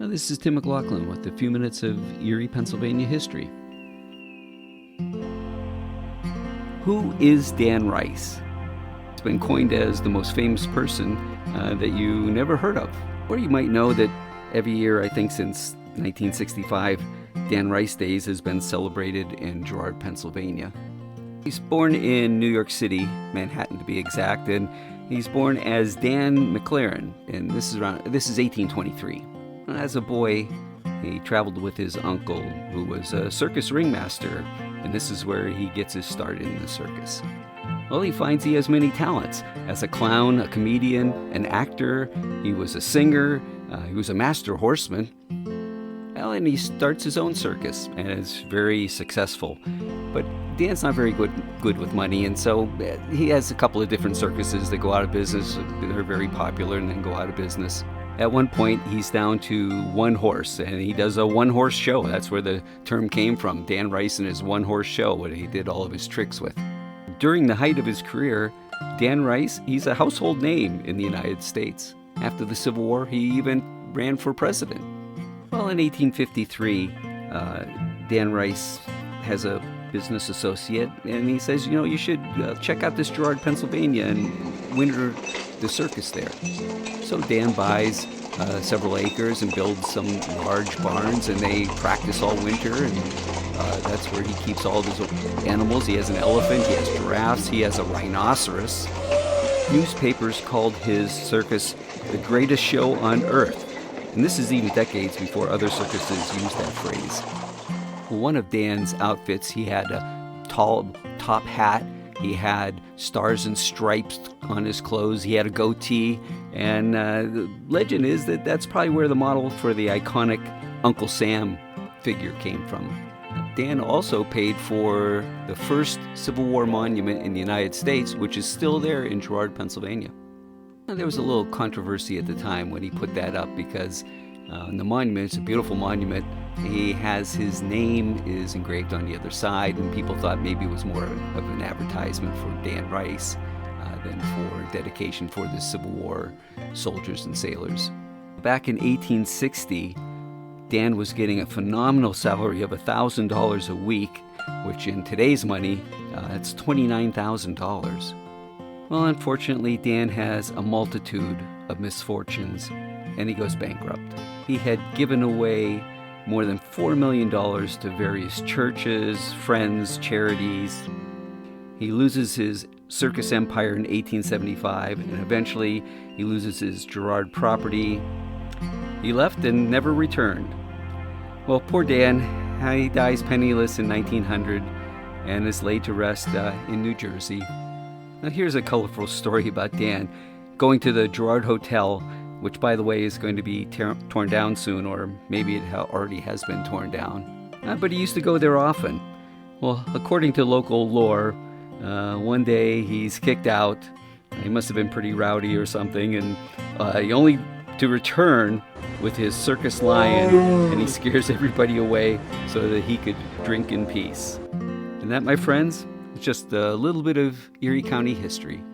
This is Tim McLaughlin with a few minutes of Erie, Pennsylvania history. Who is Dan Rice? He's been coined as the most famous person that you never heard of. Or you might know that every year, I think since 1965, Dan Rice Days has been celebrated in Girard, Pennsylvania. He's born in New York City, Manhattan to be exact, and he's born as Dan McLaughlin, and this is 1823. As a boy, he traveled with his uncle, who was a circus ringmaster, and this is where he gets his start in the circus. Well, he finds he has many talents. As a clown, a comedian, an actor, he was a singer, he was a master horseman. Well, and he starts his own circus, and is very successful. But Dan's not very good with money, and so he has a couple of different circuses that go out of business. They're very popular and then go out of business. At one point, he's down to one horse, and he does a one-horse show. That's where the term came from, Dan Rice and his one-horse show, what he did all of his tricks with. During the height of his career, Dan Rice, he's a household name in the United States. After the Civil War, he even ran for president. Well, in 1853, Dan Rice has a business associate, and he says, you should check out this Girard, Pennsylvania, and winter the circus there. So Dan buys several acres and builds some large barns, and they practice all winter, and that's where he keeps all of his animals. He has an elephant, he has giraffes, he has a rhinoceros. Newspapers called his circus the greatest show on earth, and this is even decades before other circuses used that phrase. One of Dan's outfits, he had a tall top hat, he had stars and stripes on his clothes, he had a goatee, and the legend is that that's probably where the model for the iconic Uncle Sam figure came from. Dan also paid for the first Civil War monument in the United States, which is still there in Girard, Pennsylvania. Now, there was a little controversy at the time when he put that up because the monument, it's a beautiful monument, he has his name is engraved on the other side, and people thought maybe it was more of an advertisement for Dan Rice than for dedication for the Civil War soldiers and sailors. Back in 1860, Dan was getting a phenomenal salary of $1,000 a week, which in today's money, that's $29,000. Well, unfortunately, Dan has a multitude of misfortunes, and he goes bankrupt. He had given away more than $4 million to various churches, friends, charities. He loses his circus empire in 1875, and eventually he loses his Girard property. He left and never returned. Well, poor Dan, he dies penniless in 1900 and is laid to rest in New Jersey. Now here's a colorful story about Dan going to the Girard Hotel, which, by the way, is going to be torn down soon, or maybe it already has been torn down. But he used to go there often. Well, according to local lore, one day he's kicked out. He must have been pretty rowdy or something, and he only to return with his circus lion, and he scares everybody away so that he could drink in peace. And that, my friends, is just a little bit of Erie County history.